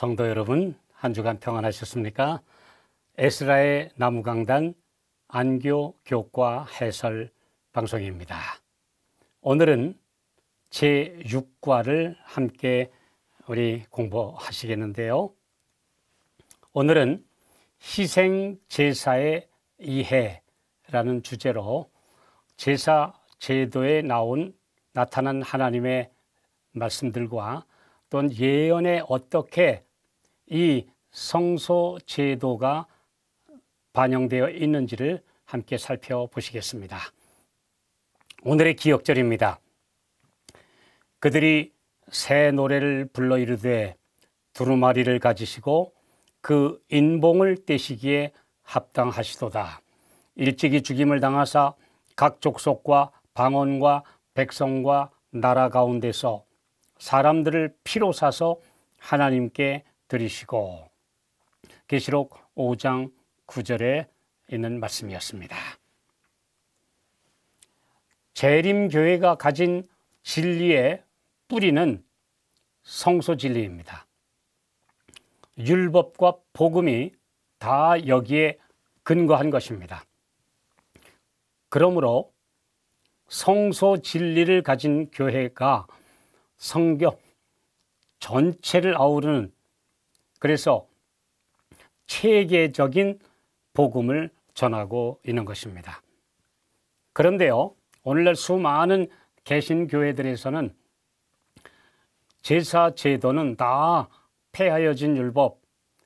성도 여러분, 한 주간 평안하셨습니까? 에스라의 나무강단 안교 교과 해설 방송입니다. 오늘은 제6과를 함께 우리 공부하시겠는데요. 오늘은 희생제사의 이해라는 주제로 제사 제도에 나타난 하나님의 말씀들과 또 예언에 어떻게 이 성소 제도가 반영되어 있는지를 함께 살펴보시겠습니다. 오늘의 기억절입니다. 그들이 새 노래를 불러 이르되 두루마리를 가지시고 그 인봉을 떼시기에 합당하시도다. 일찍이 죽임을 당하사 각 족속과 방언과 백성과 나라 가운데서 사람들을 피로 사서 하나님께 드리시고. 계시록 5장 9절에 있는 말씀이었습니다. 재림교회가 가진 진리의 뿌리는 성소 진리입니다. 율법과 복음이 다 여기에 근거한 것입니다. 그러므로 성소 진리를 가진 교회가 성경 전체를 아우르는, 그래서 체계적인 복음을 전하고 있는 것입니다. 그런데요, 오늘날 수많은 개신교회들에서는 제사 제도는 다 폐하여진 율법,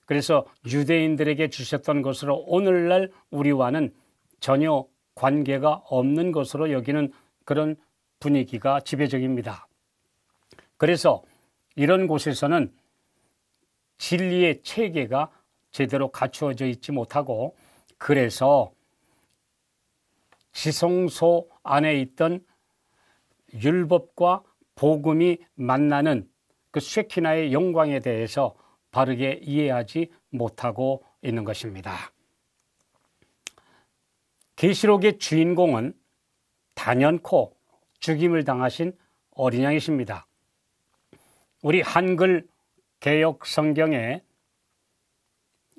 그래서 유대인들에게 주셨던 것으로 오늘날 우리와는 전혀 관계가 없는 것으로 여기는 그런 분위기가 지배적입니다. 그래서 이런 곳에서는 진리의 체계가 제대로 갖추어져 있지 못하고, 그래서 지성소 안에 있던 율법과 복음이 만나는 그 쉐키나의 영광에 대해서 바르게 이해하지 못하고 있는 것입니다. 계시록의 주인공은 단연코 죽임을 당하신 어린 양이십니다. 우리 한글 개역 성경에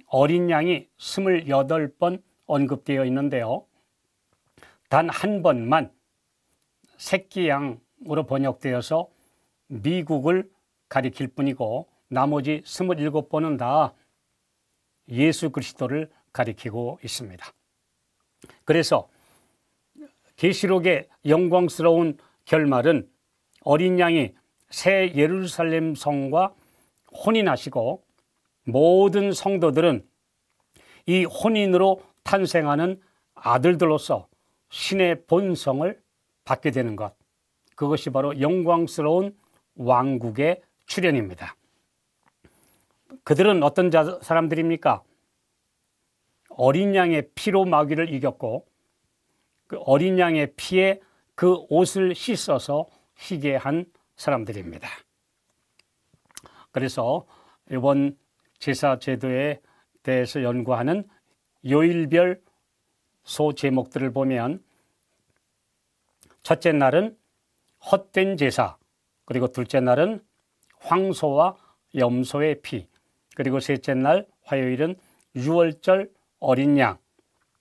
어린 양이 28번 언급되어 있는데요. 단 한 번만 새끼 양으로 번역되어서 미국을 가리킬 뿐이고, 나머지 27번은 다 예수 그리스도를 가리키고 있습니다. 그래서 계시록의 영광스러운 결말은 어린 양이 새 예루살렘 성과 혼인하시고, 모든 성도들은 이 혼인으로 탄생하는 아들들로서 신의 본성을 받게 되는 것, 그것이 바로 영광스러운 왕국의 출현입니다. 그들은 어떤 사람들입니까? 어린 양의 피로 마귀를 이겼고, 그 어린 양의 피에 그 옷을 씻어서 희게 한 사람들입니다. 그래서 이번 제사 제도에 대해서 연구하는 요일별 소 제목들을 보면, 첫째 날은 헛된 제사, 그리고 둘째 날은 황소와 염소의 피, 그리고 셋째 날 화요일은 유월절 어린 양,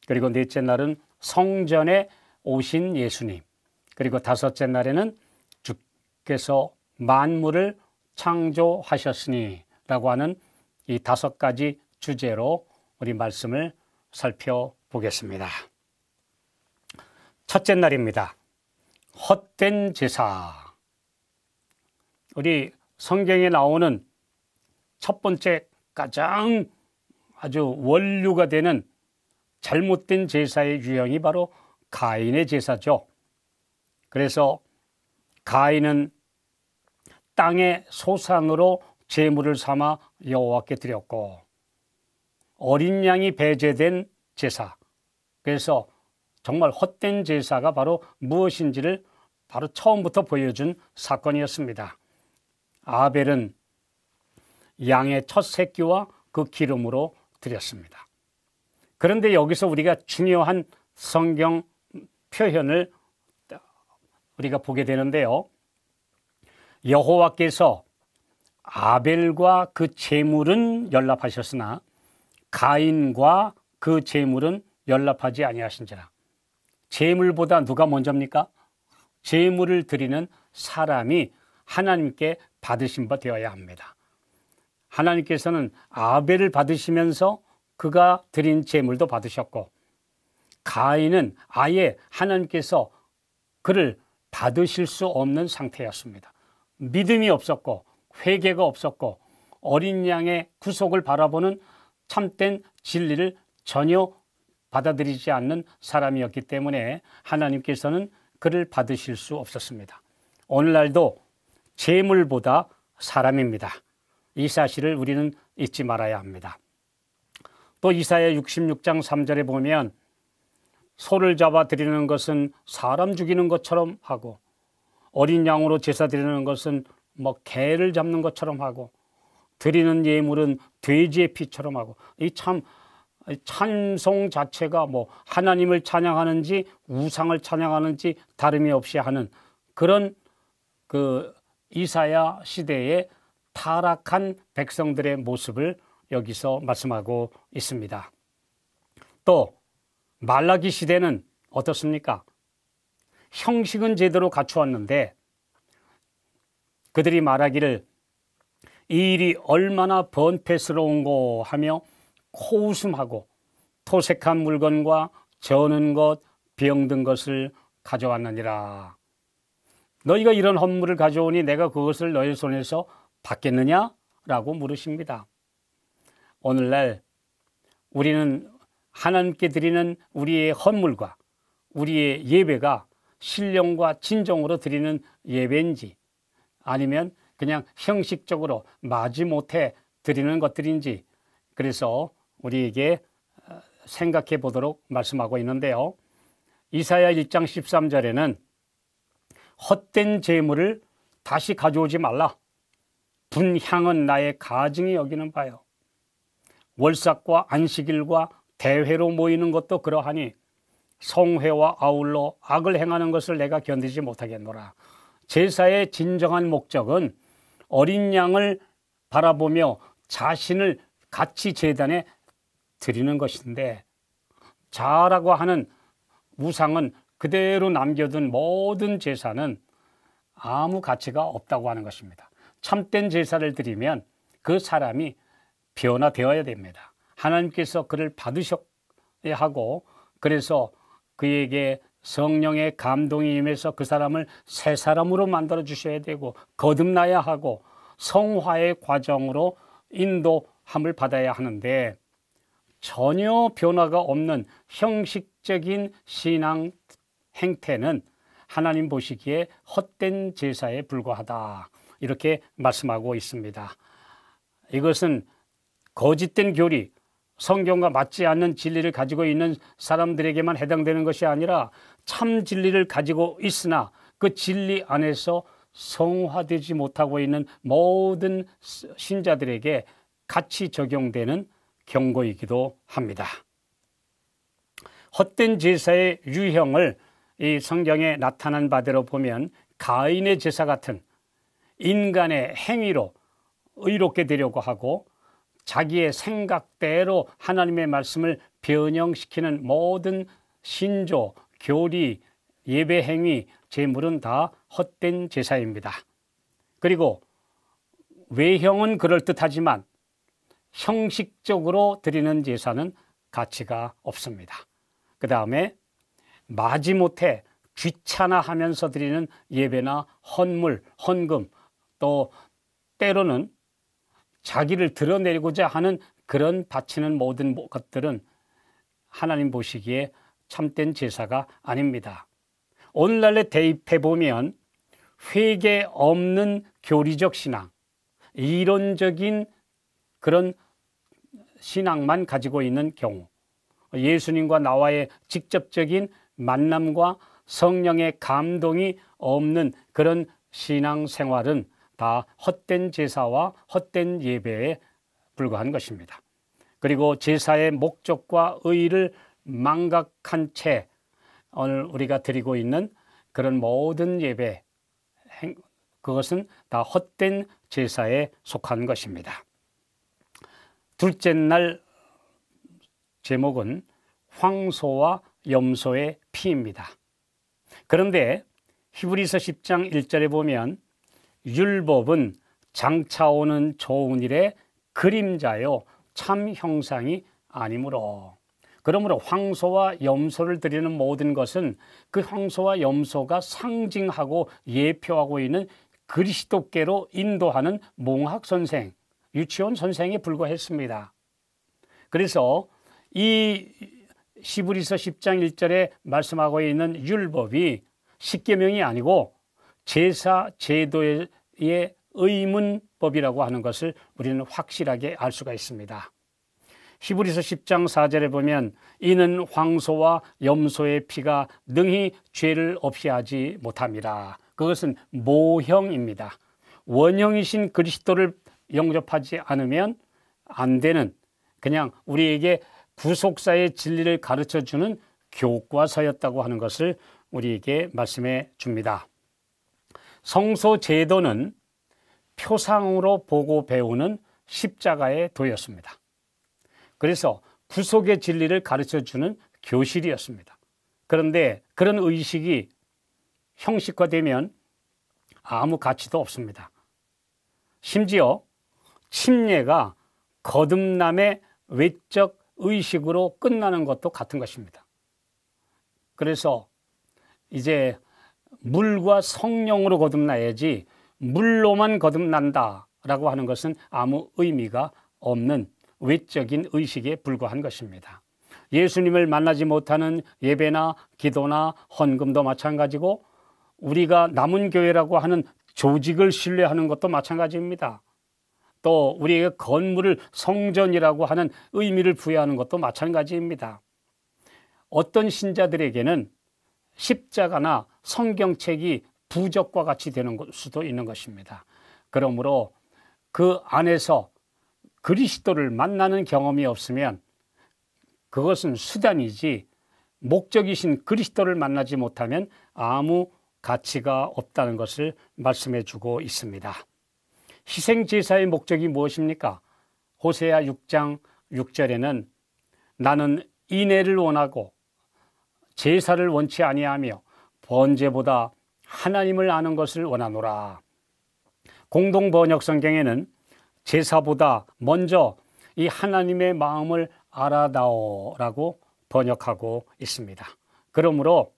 그리고 넷째 날은 성전에 오신 예수님, 그리고 다섯째 날에는 주께서 만물을 창조하셨으니 라고 하는 이 5가지 주제로 우리 말씀을 살펴보겠습니다. 첫째 날입니다. 헛된 제사. 우리 성경에 나오는 첫 번째 가장 아주 원류가 되는 잘못된 제사의 유형이 바로 가인의 제사죠. 그래서 가인은 땅의 소산으로 제물을 삼아 여호와께 드렸고, 어린 양이 배제된 제사, 그래서 정말 헛된 제사가 바로 무엇인지를 바로 처음부터 보여준 사건이었습니다. 아벨은 양의 첫 새끼와 그 기름으로 드렸습니다. 그런데 여기서 우리가 중요한 성경 표현을 우리가 보게 되는데요. 여호와께서 아벨과 그 제물은 연락하셨으나 가인과 그 제물은 연락하지 아니하신지라. 제물보다 누가 먼저입니까? 제물을 드리는 사람이 하나님께 받으신 바 되어야 합니다. 하나님께서는 아벨을 받으시면서 그가 드린 제물도 받으셨고, 가인은 아예 하나님께서 그를 받으실 수 없는 상태였습니다. 믿음이 없었고 회개가 없었고 어린 양의 구속을 바라보는 참된 진리를 전혀 받아들이지 않는 사람이었기 때문에 하나님께서는 그를 받으실 수 없었습니다. 오늘날도 재물보다 사람입니다. 이 사실을 우리는 잊지 말아야 합니다. 또 이사야 66장 3절에 보면 소를 잡아 드리는 것은 사람 죽이는 것처럼 하고 어린 양으로 제사 드리는 것은 개를 잡는 것처럼 하고 드리는 예물은 돼지의 피처럼 하고, 이 참 찬송 자체가 하나님을 찬양하는지 우상을 찬양하는지 다름이 없이 하는 그런 그 이사야 시대의 타락한 백성들의 모습을 여기서 말씀하고 있습니다. 또 말라기 시대는 어떻습니까? 형식은 제대로 갖추었는데 그들이 말하기를 이 일이 얼마나 번패스러운고 하며 코웃음하고 토색한 물건과 저는 것, 병든 것을 가져왔느니라. 너희가 이런 헌물을 가져오니 내가 그것을 너희 손에서 받겠느냐? 라고 물으십니다. 오늘날 우리는 하나님께 드리는 우리의 헌물과 우리의 예배가 신령과 진정으로 드리는 예배인지 아니면 그냥 형식적으로 마지못해 드리는 것들인지, 그래서 우리에게 생각해 보도록 말씀하고 있는데요. 이사야 1장 13절에는 헛된 재물을 다시 가져오지 말라. 분향은 나의 가증이 여기는 바요. 월삭과 안식일과 대회로 모이는 것도 그러하니 성회와 아울러 악을 행하는 것을 내가 견디지 못하겠노라. 제사의 진정한 목적은 어린 양을 바라보며 자신을 같이 제단에 드리는 것인데, 자라고 하는 우상은 그대로 남겨둔 모든 제사는 아무 가치가 없다고 하는 것입니다. 참된 제사를 드리면 그 사람이 변화되어야 됩니다. 하나님께서 그를 받으셔야 하고, 그래서 그에게 성령의 감동이 임해서 그 사람을 새 사람으로 만들어 주셔야 되고 거듭나야 하고 성화의 과정으로 인도함을 받아야 하는데, 전혀 변화가 없는 형식적인 신앙 행태는 하나님 보시기에 헛된 제사에 불과하다, 이렇게 말씀하고 있습니다. 이것은 거짓된 교리, 성경과 맞지 않는 진리를 가지고 있는 사람들에게만 해당되는 것이 아니라 참 진리를 가지고 있으나 그 진리 안에서 성화되지 못하고 있는 모든 신자들에게 같이 적용되는 경고이기도 합니다. 헛된 제사의 유형을 이 성경에 나타난 바대로 보면 가인의 제사 같은 인간의 행위로 의롭게 되려고 하고 자기의 생각대로 하나님의 말씀을 변형시키는 모든 신조, 교리, 예배 행위, 제물은 다 헛된 제사입니다. 그리고 외형은 그럴듯하지만 형식적으로 드리는 제사는 가치가 없습니다. 그 다음에 마지못해 귀찮아하면서 드리는 예배나 헌물, 헌금, 또 때로는 자기를 드러내고자 하는 그런 바치는 모든 것들은 하나님 보시기에 참된 제사가 아닙니다. 오늘날에 대입해 보면 회개 없는 교리적 신앙, 이론적인 그런 신앙만 가지고 있는 경우, 예수님과 나와의 직접적인 만남과 성령의 감동이 없는 그런 신앙생활은 다 헛된 제사와 헛된 예배에 불과한 것입니다. 그리고 제사의 목적과 의의를 망각한 채 오늘 우리가 드리고 있는 그런 모든 예배, 그것은 다 헛된 제사에 속한 것입니다. 둘째 날 제목은 황소와 염소의 피입니다. 그런데 히브리서 10장 1절에 보면 율법은 장차 오는 좋은 일의 그림자요 참 형상이 아니므로, 그러므로 황소와 염소를 드리는 모든 것은 그 황소와 염소가 상징하고 예표하고 있는 그리스도께로 인도하는 몽학 선생, 유치원 선생에 불과했습니다. 그래서 이 히브리서 10장 1절에 말씀하고 있는 율법이 십계명이 아니고 제사 제도의 의문법이라고 하는 것을 우리는 확실하게 알 수가 있습니다. 히브리서 10장 4절에 보면 이는 황소와 염소의 피가 능히 죄를 없이 하지 못함이라. 그것은 모형입니다. 원형이신 그리스도를 영접하지 않으면 안 되는, 그냥 우리에게 구속사의 진리를 가르쳐주는 교과서였다고 하는 것을 우리에게 말씀해 줍니다. 성소 제도는 표상으로 보고 배우는 십자가의 도였습니다. 그래서 구속의 진리를 가르쳐주는 교실이었습니다. 그런데 그런 의식이 형식화되면 아무 가치도 없습니다. 심지어 침례가 거듭남의 외적 의식으로 끝나는 것도 같은 것입니다. 그래서 이제 물과 성령으로 거듭나야지 물로만 거듭난다라고 하는 것은 아무 의미가 없는 외적인 의식에 불과한 것입니다. 예수님을 만나지 못하는 예배나 기도나 헌금도 마찬가지고 우리가 남은 교회라고 하는 조직을 신뢰하는 것도 마찬가지입니다. 또 우리에게 건물을 성전이라고 하는 의미를 부여하는 것도 마찬가지입니다. 어떤 신자들에게는 십자가나 성경책이 부적과 같이 되는 수도 있는 것입니다. 그러므로 그 안에서 그리스도를 만나는 경험이 없으면 그것은 수단이지 목적이신 그리스도를 만나지 못하면 아무 가치가 없다는 것을 말씀해 주고 있습니다. 희생제사의 목적이 무엇입니까? 호세아 6장 6절에는 나는 인애를 원하고 제사를 원치 아니하며 번제보다 하나님을 아는 것을 원하노라. 공동번역 성경에는 제사보다 먼저 이 하나님의 마음을 알아다오라고 번역하고 있습니다. 그러므로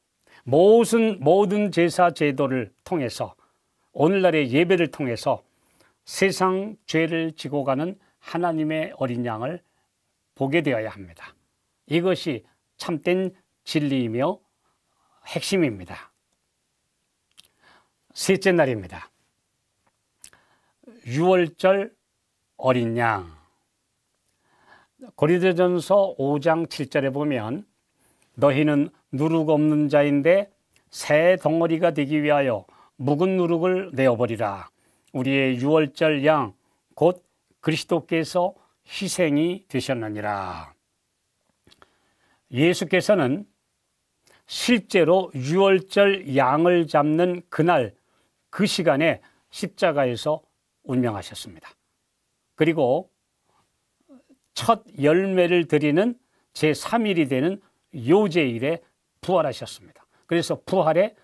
모든 제사 제도를 통해서 오늘날의 예배를 통해서 세상 죄를 지고 가는 하나님의 어린 양을 보게 되어야 합니다. 이것이 참된 진리이며 핵심입니다. 셋째 날입니다. 유월절 어린 양. 고린도전서 5장 7절에 보면 너희는 누룩 없는 자인데 새 덩어리가 되기 위하여 묵은 누룩을 내어버리라. 우리의 유월절 양 곧 그리스도께서 희생이 되셨느니라. 예수께서는 실제로 유월절 양을 잡는 그날 그 시간에 십자가에서 운명하셨습니다. 그리고 첫 열매를 드리는 제3일이 되는 요제일에 부활하셨습니다. 그래서 부활의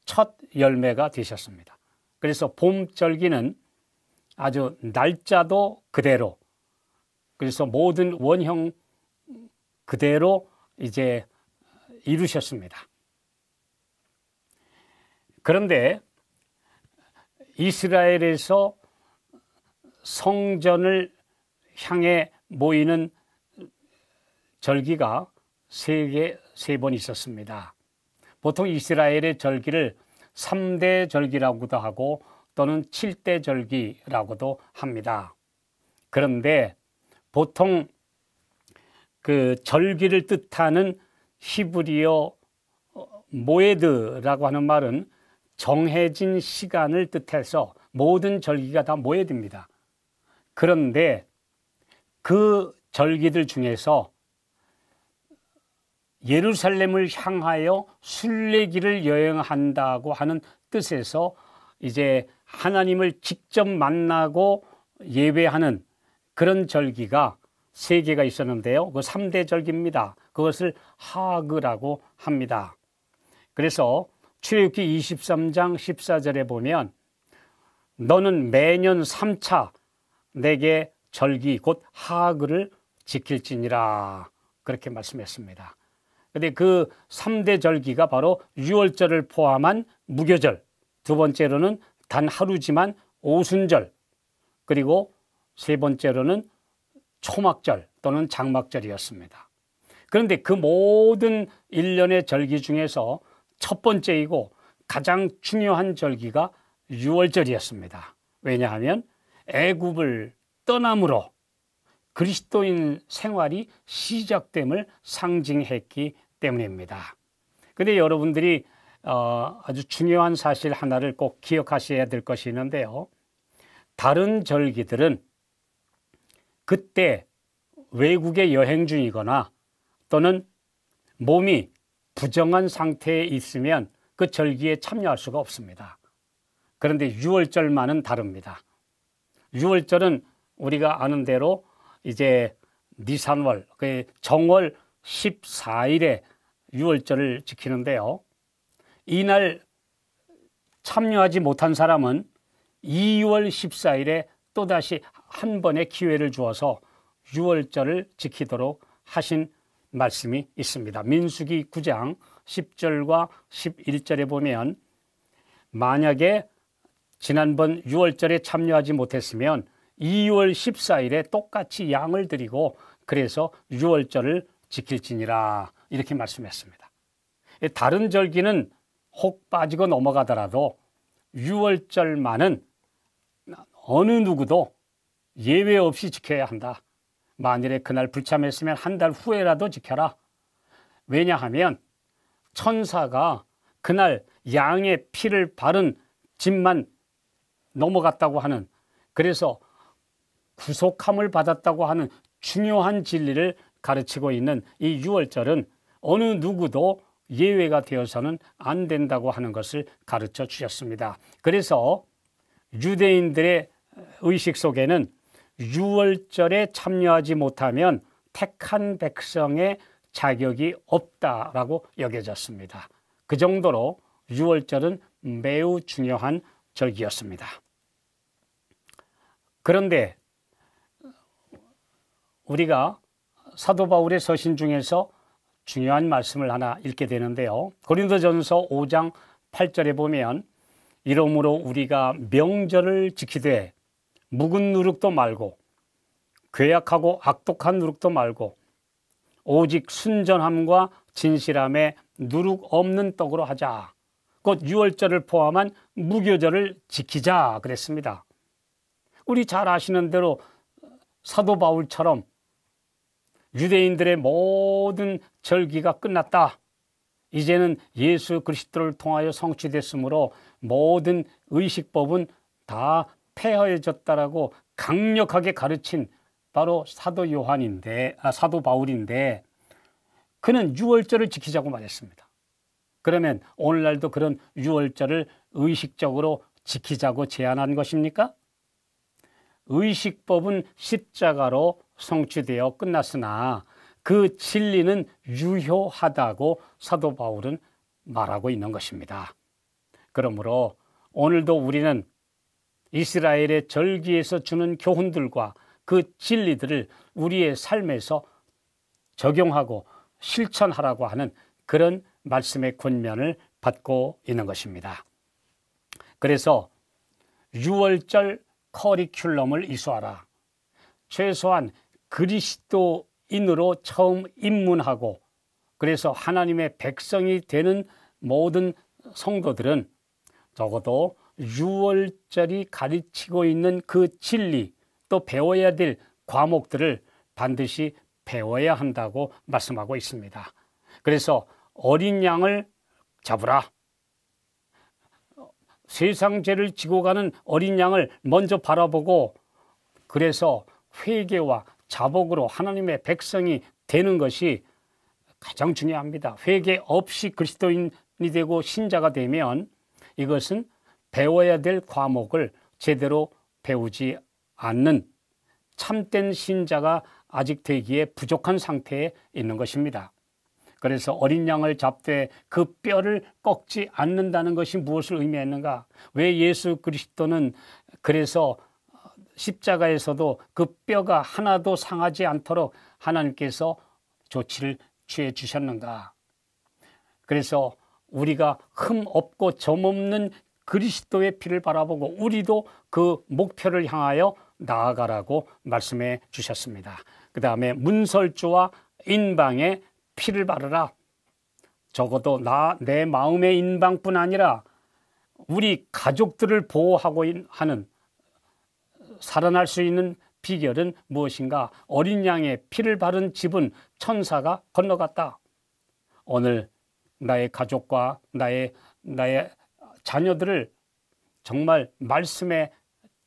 첫 열매가 되셨습니다. 그래서 봄절기는 아주 날짜도 그대로, 그래서 모든 원형 그대로 이제 이루셨습니다. 그런데 이스라엘에서 성전을 향해 모이는 절기가 세 번 있었습니다. 보통 이스라엘의 절기를 3대 절기라고도 하고 또는 7대 절기라고도 합니다. 그런데 보통 그 절기를 뜻하는 히브리어 모에드라고 하는 말은 정해진 시간을 뜻해서 모든 절기가 다 모에드입니다. 그런데 그 절기들 중에서 예루살렘을 향하여 순례길을 여행한다고 하는 뜻에서 이제 하나님을 직접 만나고 예배하는 그런 절기가 3개가 있었는데요. 그 3대 절기입니다. 그것을 하그라고 합니다. 그래서 출애굽기 23장 14절에 보면 너는 매년 3차 내게 절기 곧 하그를 지킬지니라 그렇게 말씀했습니다. 그런데 그 3대 절기가 바로 유월절을 포함한 무교절, 두 번째로는 단 하루지만 오순절, 그리고 세 번째로는 초막절 또는 장막절이었습니다. 그런데 그 모든 1년의 절기 중에서 첫 번째이고 가장 중요한 절기가 유월절이었습니다. 왜냐하면 애굽을 떠남으로 그리스도인 생활이 시작됨을 상징했기 때문입니다. 그런데 여러분들이 아주 중요한 사실 하나를 꼭 기억하셔야 될 것이 있는데요. 다른 절기들은 그때 외국에 여행 중이거나 또는 몸이 부정한 상태에 있으면 그 절기에 참여할 수가 없습니다. 그런데 유월절만은 다릅니다. 유월절은 우리가 아는 대로 이제 니산월, 정월 14일에 유월절을 지키는데요. 이날 참여하지 못한 사람은 2월 14일에 또다시 한 번의 기회를 주어서 유월절을 지키도록 하신 말씀이 있습니다. 민수기 9장 10절과 11절에 보면 만약에 지난번 유월절에 참여하지 못했으면 2월 14일에 똑같이 양을 드리고 그래서 유월절을 지킬지니라 이렇게 말씀했습니다. 다른 절기는 혹 빠지고 넘어가더라도 유월절만은 어느 누구도 예외 없이 지켜야 한다. 만일에 그날 불참했으면 한 달 후에라도 지켜라. 왜냐하면 천사가 그날 양의 피를 바른 집만 넘어갔다고 하는, 그래서 구속함을 받았다고 하는 중요한 진리를 가르치고 있는 이 유월절은 어느 누구도 예외가 되어서는 안 된다고 하는 것을 가르쳐 주셨습니다. 그래서 유대인들의 의식 속에는 유월절에 참여하지 못하면 택한 백성의 자격이 없다라고 여겨졌습니다. 그 정도로 유월절은 매우 중요한 절기였습니다. 그런데 우리가 사도 바울의 서신 중에서 중요한 말씀을 하나 읽게 되는데요. 고린도전서 5장 8절에 보면 이러므로 우리가 명절을 지키되 묵은 누룩도 말고 괴약하고 악독한 누룩도 말고 오직 순전함과 진실함에 누룩 없는 떡으로 하자. 곧 유월절을 포함한 무교절을 지키자 그랬습니다. 우리 잘 아시는 대로 사도 바울처럼 유대인들의 모든 절기가 끝났다. 이제는 예수 그리스도를 통하여 성취됐으므로 모든 의식법은 다 폐허해졌다라고 강력하게 가르친 바로 사도 바울인데 그는 유월절을 지키자고 말했습니다. 그러면 오늘날도 그런 유월절을 의식적으로 지키자고 제안한 것입니까? 의식법은 십자가로 성취되어 끝났으나 그 진리는 유효하다고 사도 바울은 말하고 있는 것입니다. 그러므로 오늘도 우리는 이스라엘의 절기에서 주는 교훈들과 그 진리들을 우리의 삶에서 적용하고 실천하라고 하는 그런 말씀의 권면을 받고 있는 것입니다. 그래서 유월절 커리큘럼을 이수하라. 최소한 그리스도인으로 처음 입문하고 그래서 하나님의 백성이 되는 모든 성도들은 적어도 유월절이 가르치고 있는 그 진리 또 배워야 될 과목들을 반드시 배워야 한다고 말씀하고 있습니다. 그래서 어린 양을 잡으라. 세상 죄를 지고 가는 어린 양을 먼저 바라보고 그래서 회개와 자복으로 하나님의 백성이 되는 것이 가장 중요합니다. 회개 없이 그리스도인이 되고 신자가 되면 이것은 배워야 될 과목을 제대로 배우지 않는 참된 신자가 아직 되기에 부족한 상태에 있는 것입니다. 그래서 어린 양을 잡되 그 뼈를 꺾지 않는다는 것이 무엇을 의미했는가? 왜 예수 그리스도는 그래서 십자가에서도 그 뼈가 하나도 상하지 않도록 하나님께서 조치를 취해 주셨는가? 그래서 우리가 흠 없고 점 없는 그리스도의 피를 바라보고 우리도 그 목표를 향하여 나아가라고 말씀해 주셨습니다. 그 다음에 문설주와 인방의 피를 바르라. 적어도 내 마음의 인방뿐 아니라 우리 가족들을 보호하고 하는 살아날 수 있는 비결은 무엇인가? 어린 양의 피를 바른 집은 천사가 건너갔다. 오늘 나의 가족과 나의 자녀들을 정말 말씀의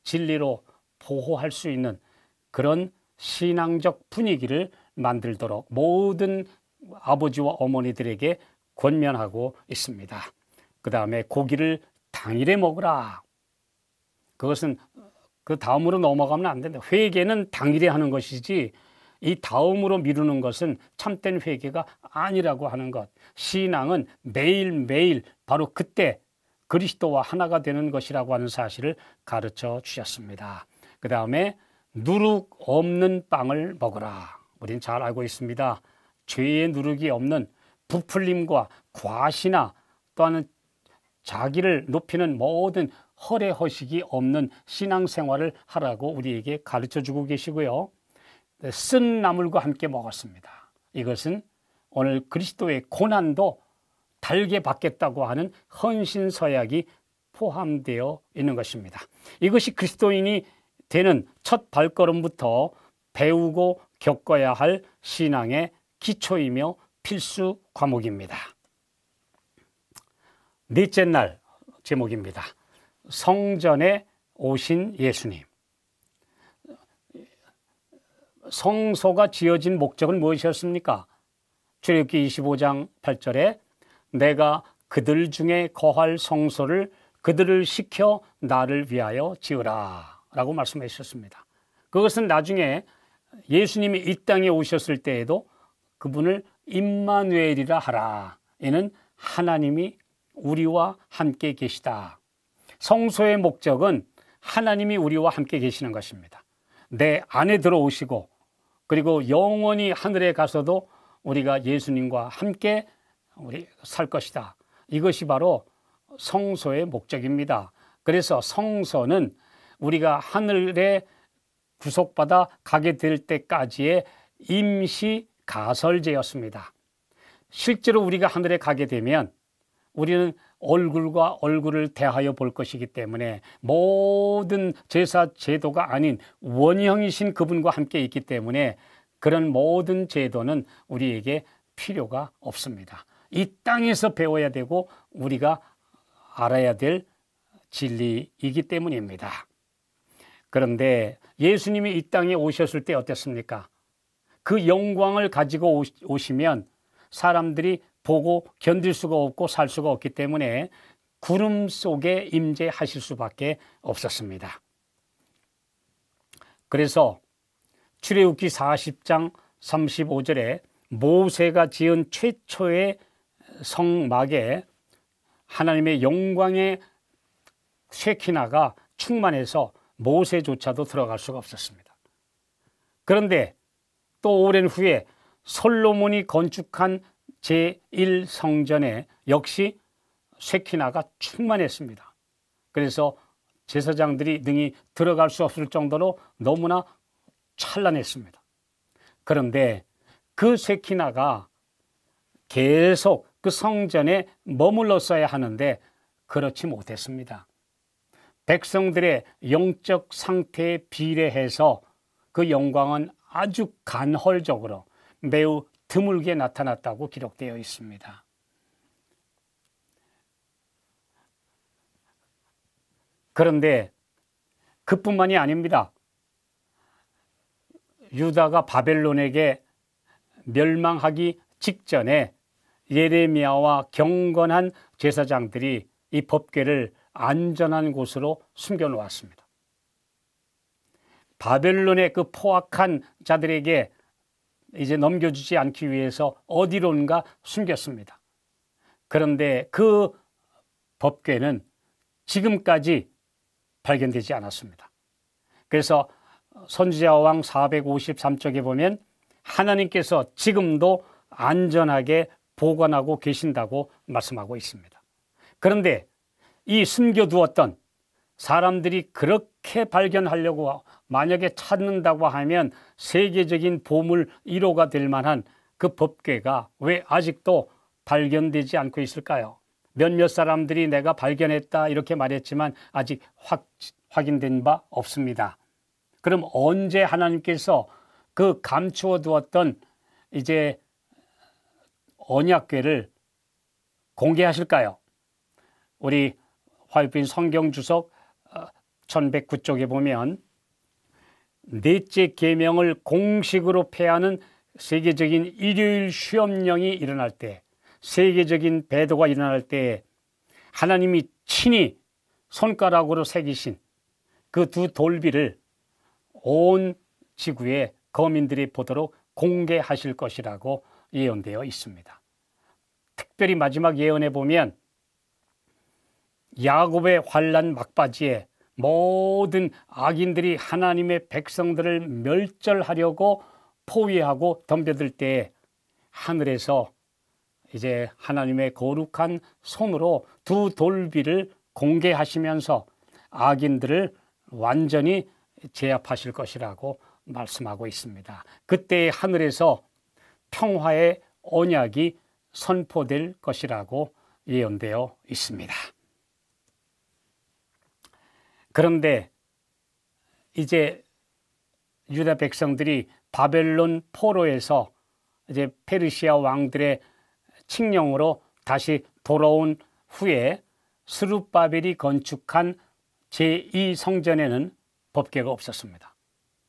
진리로 보호할 수 있는 그런 신앙적 분위기를 만들도록 모든 아버지와 어머니들에게 권면하고 있습니다. 그 다음에 고기를 당일에 먹으라. 그것은 그 다음으로 넘어가면 안 된다. 회개는 당일에 하는 것이지 이 다음으로 미루는 것은 참된 회개가 아니라고 하는 것. 신앙은 매일매일 바로 그때 그리스도와 하나가 되는 것이라고 하는 사실을 가르쳐 주셨습니다. 그 다음에 누룩 없는 빵을 먹으라. 우린 잘 알고 있습니다. 죄의 누룩이 없는 부풀림과 과시나 또한 자기를 높이는 모든 허례허식이 없는 신앙생활을 하라고 우리에게 가르쳐주고 계시고요. 쓴 나물과 함께 먹었습니다. 이것은 오늘 그리스도의 고난도 달게 받겠다고 하는 헌신서약이 포함되어 있는 것입니다. 이것이 그리스도인이 되는 첫 발걸음부터 배우고 겪어야 할 신앙의 기초이며 필수 과목입니다. 넷째 날 제목입니다. 성전에 오신 예수님. 성소가 지어진 목적은 무엇이었습니까? 출애굽기 25장 8절에 내가 그들 중에 거할 성소를 그들을 시켜 나를 위하여 지으라 라고 말씀해 주셨습니다. 그것은 나중에 예수님이 이 땅에 오셨을 때에도 그분을 임마누엘이라 하라. 이는 하나님이 우리와 함께 계시다. 성소의 목적은 하나님이 우리와 함께 계시는 것입니다. 내 안에 들어오시고 그리고 영원히 하늘에 가서도 우리가 예수님과 함께 우리 살 것이다. 이것이 바로 성소의 목적입니다. 그래서 성소는 우리가 하늘에 구속받아 가게 될 때까지의 임시 가설제였습니다. 실제로 우리가 하늘에 가게 되면 우리는 얼굴과 얼굴을 대하여 볼 것이기 때문에 모든 제사 제도가 아닌 원형이신 그분과 함께 있기 때문에 그런 모든 제도는 우리에게 필요가 없습니다. 이 땅에서 배워야 되고 우리가 알아야 될 진리이기 때문입니다. 그런데 예수님이 이 땅에 오셨을 때 어땠습니까? 그 영광을 가지고 오시면 사람들이 보고 견딜 수가 없고 살 수가 없기 때문에 구름 속에 임재하실 수밖에 없었습니다. 그래서 출애굽기 40장 35절에 모세가 지은 최초의 성막에 하나님의 영광의 쉐키나가 충만해서 모세조차도 들어갈 수가 없었습니다. 그런데 또 오랜 후에 솔로몬이 건축한 제1성전에 역시 쉐키나가 충만했습니다. 그래서 제사장들이 능히 들어갈 수 없을 정도로 너무나 찬란했습니다. 그런데 그 쉐키나가 계속 그 성전에 머물렀어야 하는데 그렇지 못했습니다. 백성들의 영적 상태에 비례해서 그 영광은 아주 간헐적으로 매우 드물게 나타났다고 기록되어 있습니다. 그런데 그뿐만이 아닙니다. 유다가 바벨론에게 멸망하기 직전에 예레미야와 경건한 제사장들이 이 법궤를 안전한 곳으로 숨겨 놓았습니다. 바벨론의 그 포악한 자들에게 이제 넘겨주지 않기 위해서 어디론가 숨겼습니다. 그런데 그 법궤는 지금까지 발견되지 않았습니다. 그래서 선지자왕 453쪽에 보면 하나님께서 지금도 안전하게 보관하고 계신다고 말씀하고 있습니다. 그런데 이 숨겨두었던 사람들이 그렇게 발견하려고 만약에 찾는다고 하면 세계적인 보물 1호가 될 만한 그 법궤가 왜 아직도 발견되지 않고 있을까요? 몇몇 사람들이 내가 발견했다 이렇게 말했지만 아직 확인된 바 없습니다. 그럼 언제 하나님께서 그 감추어 두었던 이제 언약궤를 공개하실까요? 우리 화요일 성경 주석 1109쪽에 보면 넷째 계명을 공식으로 폐하는 세계적인 일요일 시험령이 일어날 때, 세계적인 배도가 일어날 때 하나님이 친히 손가락으로 새기신 그 두 돌비를 온 지구의 거민들이 보도록 공개하실 것이라고 예언되어 있습니다. 특별히 마지막 예언에 보면 야곱의 환난 막바지에 모든 악인들이 하나님의 백성들을 멸절하려고 포위하고 덤벼들 때에 하늘에서 이제 하나님의 거룩한 손으로 두 돌비를 공개하시면서 악인들을 완전히 제압하실 것이라고 말씀하고 있습니다. 그때 하늘에서 평화의 언약이 선포될 것이라고 예언되어 있습니다. 그런데 이제 유다 백성들이 바벨론 포로에서 이제 페르시아 왕들의 칙령으로 다시 돌아온 후에 스룹바벨이 건축한 제2성전에는 법궤가 없었습니다.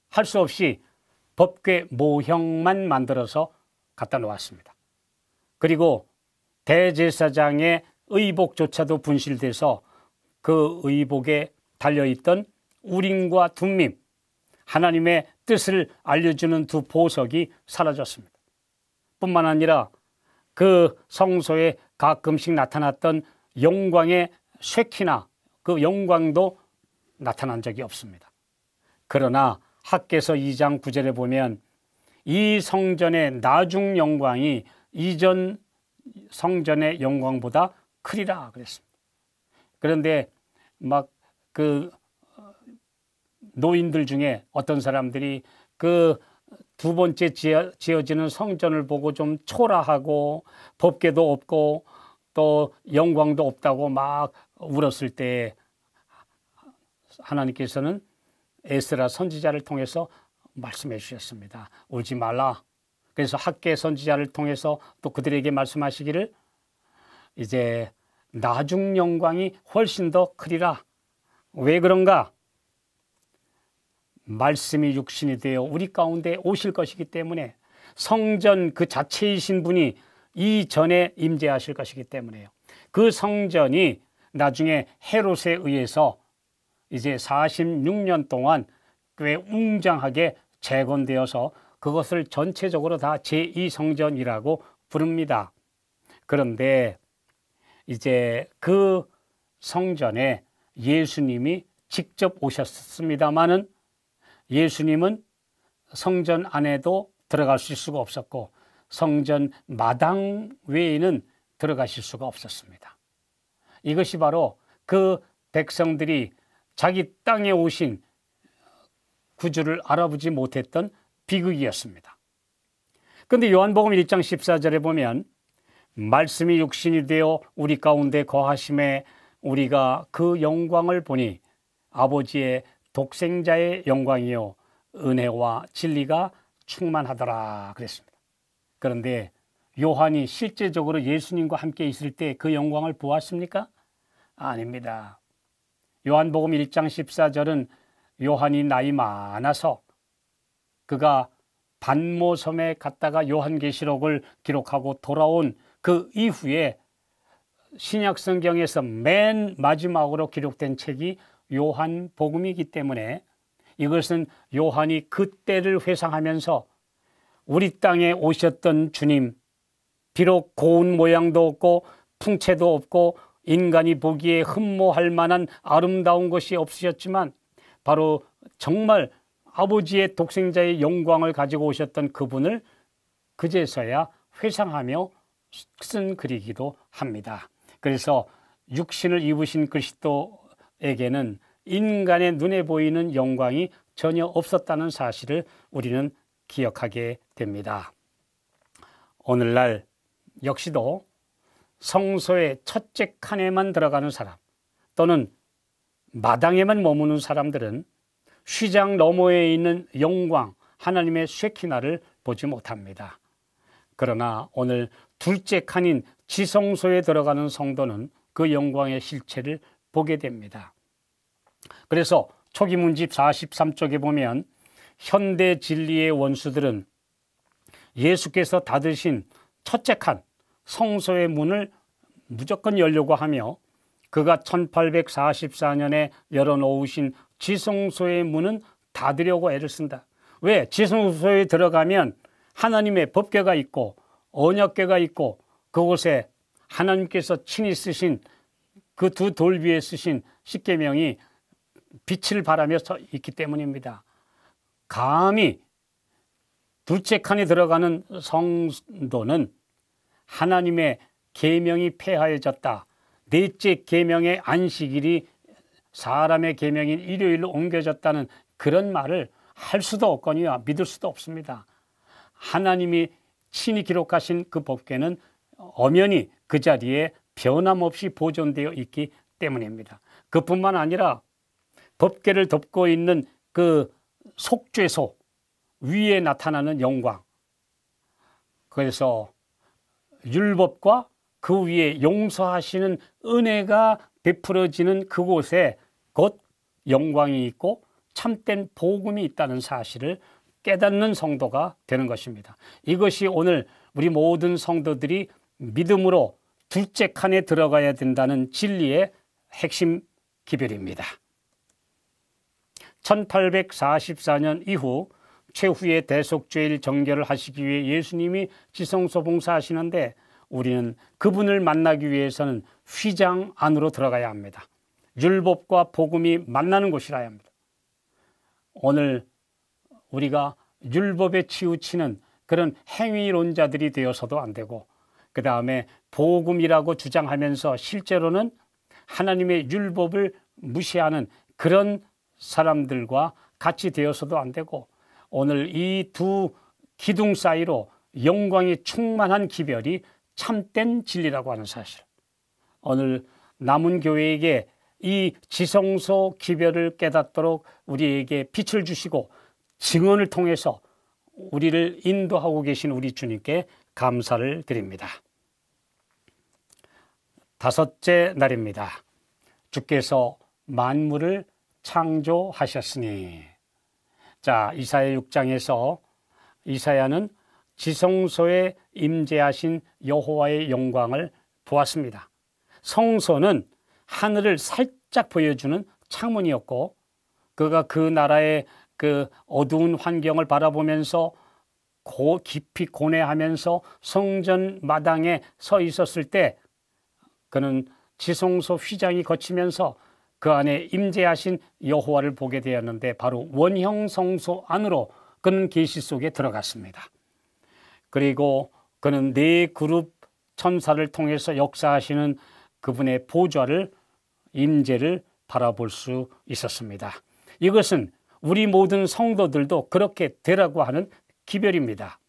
할 수 없이 법궤 모형만 만들어서 갖다 놓았습니다. 그리고 대제사장의 의복조차도 분실돼서 그 의복에 달려있던 우림과 둠밈, 하나님의 뜻을 알려주는 두 보석이 사라졌습니다. 뿐만 아니라 그 성소에 가끔씩 나타났던 영광의 쉐키나 그 영광도 나타난 적이 없습니다. 그러나 학개서 2장 9절에 보면 이 성전의 나중 영광이 이전 성전의 영광보다 크리라 그랬습니다. 그런데 막 그 노인들 중에 어떤 사람들이 그 두 번째 지어지는 성전을 보고 좀 초라하고 법궤도 없고 또 영광도 없다고 막 울었을 때 하나님께서는 에스라 선지자를 통해서 말씀해 주셨습니다. 울지 말라. 그래서 학개 선지자를 통해서 또 그들에게 말씀하시기를 이제 나중 영광이 훨씬 더 크리라. 왜 그런가? 말씀이 육신이 되어 우리 가운데 오실 것이기 때문에 성전 그 자체이신 분이 이전에 임재하실 것이기 때문에요. 그 성전이 나중에 헤롯에 의해서 이제 46년 동안 꽤 웅장하게 재건되어서 그것을 전체적으로 다 제2성전이라고 부릅니다. 그런데 이제 그 성전에 예수님이 직접 오셨습니다마는 예수님은 성전 안에도 들어가실 수가 없었고 성전 마당 외에는 들어가실 수가 없었습니다. 이것이 바로 그 백성들이 자기 땅에 오신 구주를 알아보지 못했던 비극이었습니다. 그런데 요한복음 1장 14절에 보면 말씀이 육신이 되어 우리 가운데 거하심에 우리가 그 영광을 보니 아버지의 독생자의 영광이요 은혜와 진리가 충만하더라 그랬습니다. 그런데 요한이 실제적으로 예수님과 함께 있을 때 그 영광을 보았습니까? 아닙니다. 요한복음 1장 14절은 요한이 나이 많아서 그가 반모섬에 갔다가 요한계시록을 기록하고 돌아온 그 이후에 신약 성경에서 맨 마지막으로 기록된 책이 요한복음이기 때문에 이것은 요한이 그때를 회상하면서 우리 땅에 오셨던 주님, 비록 고운 모양도 없고 풍채도 없고 인간이 보기에 흠모할 만한 아름다운 것이 없으셨지만 바로 정말 아버지의 독생자의 영광을 가지고 오셨던 그분을 그제서야 회상하며 쓴 글이기도 합니다. 그래서 육신을 입으신 그리스도에게는 인간의 눈에 보이는 영광이 전혀 없었다는 사실을 우리는 기억하게 됩니다. 오늘날 역시도 성소의 첫째 칸에만 들어가는 사람 또는 마당에만 머무는 사람들은 휘장 너머에 있는 영광 하나님의 쉐키나를 보지 못합니다. 그러나 오늘 둘째 칸인 지성소에 들어가는 성도는 그 영광의 실체를 보게 됩니다. 그래서 초기문집 43쪽에 보면 현대 진리의 원수들은 예수께서 닫으신 첫째 칸 성소의 문을 무조건 열려고 하며 그가 1844년에 열어놓으신 지성소의 문은 닫으려고 애를 쓴다. 왜? 지성소에 들어가면 하나님의 법궤가 있고 언약궤가 있고 그곳에 하나님께서 친히 쓰신 그 두 돌 위에 쓰신 십계명이 빛을 발하며 서 있기 때문입니다. 감히 둘째 칸에 들어가는 성도는 하나님의 계명이 폐하여졌다. 넷째 계명의 안식일이 사람의 계명인 일요일로 옮겨졌다는 그런 말을 할 수도 없거니와 믿을 수도 없습니다. 하나님이 친히 기록하신 그 법궤는 엄연히 그 자리에 변함없이 보존되어 있기 때문입니다. 그뿐만 아니라 법궤를 덮고 있는 그 속죄소 위에 나타나는 영광, 그래서 율법과 그 위에 용서하시는 은혜가 베풀어지는 그곳에 곧 영광이 있고 참된 복음이 있다는 사실을 깨닫는 성도가 되는 것입니다. 이것이 오늘 우리 모든 성도들이 믿음으로 둘째 칸에 들어가야 된다는 진리의 핵심 기별입니다. 1844년 이후 최후의 대속죄일 정결을 하시기 위해 예수님이 지성소 봉사하시는데 우리는 그분을 만나기 위해서는 휘장 안으로 들어가야 합니다. 율법과 복음이 만나는 곳이라야 합니다. 오늘 우리가 율법에 치우치는 그런 행위론자들이 되어서도 안 되고 그 다음에 복음이라고 주장하면서 실제로는 하나님의 율법을 무시하는 그런 사람들과 같이 되어서도 안 되고 오늘 이 두 기둥 사이로 영광이 충만한 기별이 참된 진리라고 하는 사실, 오늘 남은 교회에게 이 지성소 기별을 깨닫도록 우리에게 빛을 주시고 증언을 통해서 우리를 인도하고 계신 우리 주님께 감사를 드립니다. 다섯째 날입니다. 주께서 만물을 창조하셨으니. 자, 이사야 6장에서 이사야는 지성소에 임재하신 여호와의 영광을 보았습니다. 성소는 하늘을 살짝 보여주는 창문이었고 그가 그 나라의 그 어두운 환경을 바라보면서 깊이 고뇌하면서 성전 마당에 서 있었을 때 그는 지성소 휘장이 거치면서 그 안에 임재하신 여호와를 보게 되었는데 바로 원형 성소 안으로 그는 계시 속에 들어갔습니다. 그리고 그는 네 그룹 천사를 통해서 역사하시는 그분의 보좌를 임재를 바라볼 수 있었습니다. 이것은 우리 모든 성도들도 그렇게 되라고 하는 기별입니다.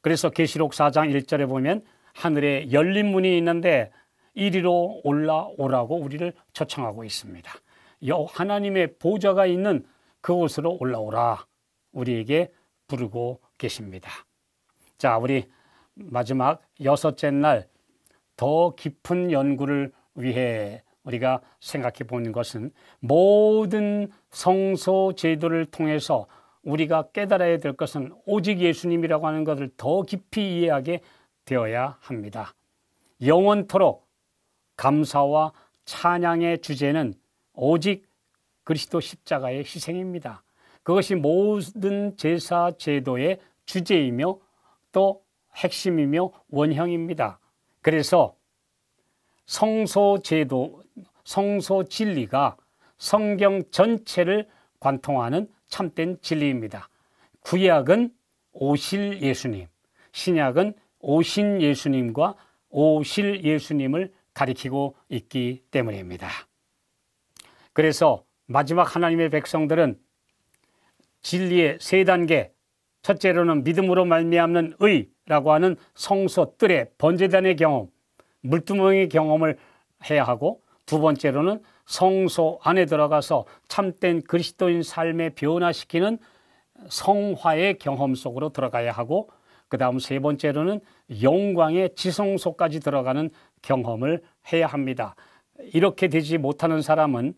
그래서 계시록 4장 1절에 보면 하늘에 열린 문이 있는데 이리로 올라오라고 우리를 초청하고 있습니다. 하나님의 보좌가 있는 그곳으로 올라오라 우리에게 부르고 계십니다. 자, 우리 마지막 여섯째 날 더 깊은 연구를 위해 우리가 생각해 보는 것은 모든 성소 제도를 통해서 우리가 깨달아야 될 것은 오직 예수님이라고 하는 것을 더 깊이 이해하게 되어야 합니다. 영원토록 감사와 찬양의 주제는 오직 그리스도 십자가의 희생입니다. 그것이 모든 제사 제도의 주제이며 또 핵심이며 원형입니다. 그래서 성소 제도, 성소 진리가 성경 전체를 관통하는 참된 진리입니다. 구약은 오실 예수님, 신약은 오신 예수님과 오실 예수님을 가리키고 있기 때문입니다. 그래서 마지막 하나님의 백성들은 진리의 세 단계, 첫째로는 믿음으로 말미암는 의라고 하는 성소 뜰의 번제단의 경험, 물두멍의 경험을 해야 하고, 두 번째로는 성소 안에 들어가서 참된 그리스도인 삶에 변화시키는 성화의 경험 속으로 들어가야 하고, 그 다음 세 번째로는 영광의 지성소까지 들어가는 경험을 해야 합니다. 이렇게 되지 못하는 사람은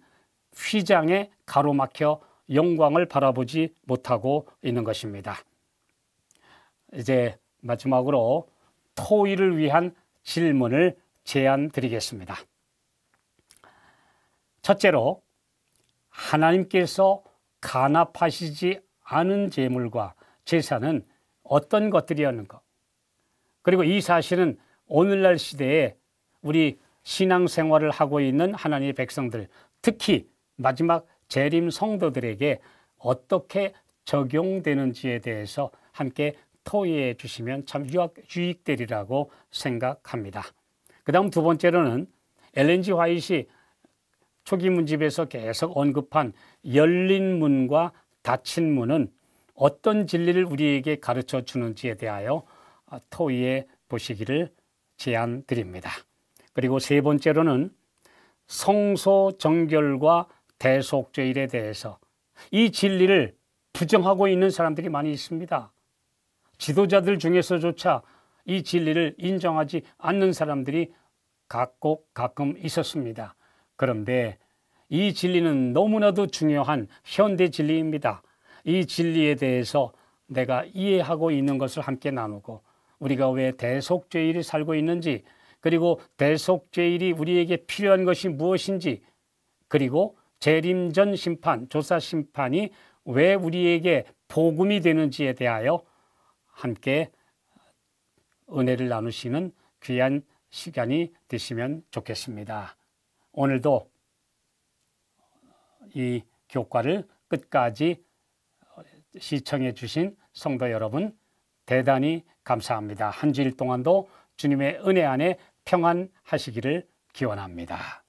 휘장에 가로막혀 영광을 바라보지 못하고 있는 것입니다. 이제 마지막으로 토의를 위한 질문을 제안 드리겠습니다. 첫째로, 하나님께서 간합하시지 않은 제물과 제사는 어떤 것들이었는가? 그리고 이 사실은 오늘날 시대에 우리 신앙생활을 하고 있는 하나님의 백성들, 특히 마지막 재림 성도들에게 어떻게 적용되는지에 대해서 함께 토의해 주시면 참 유익되리라고 생각합니다. 그 다음 두 번째로는 엘렌 G 화이트이 초기 문집에서 계속 언급한 열린 문과 닫힌 문은 어떤 진리를 우리에게 가르쳐 주는지에 대하여 토의해 보시기를 제안드립니다. 그리고 세 번째로는 성소 정결과 대속죄일에 대해서 이 진리를 부정하고 있는 사람들이 많이 있습니다. 지도자들 중에서조차 이 진리를 인정하지 않는 사람들이 가끔 있었습니다. 그런데 이 진리는 너무나도 중요한 현대 진리입니다. 이 진리에 대해서 내가 이해하고 있는 것을 함께 나누고, 우리가 왜 대속죄일이 살고 있는지, 그리고 대속죄일이 우리에게 필요한 것이 무엇인지, 그리고 재림전 심판, 조사 심판이 왜 우리에게 복음이 되는지에 대하여 함께 은혜를 나누시는 귀한 시간이 되시면 좋겠습니다. 오늘도 이 교과를 끝까지 시청해 주신 성도 여러분, 대단히 감사합니다. 한 주일 동안도 주님의 은혜 안에 평안하시기를 기원합니다.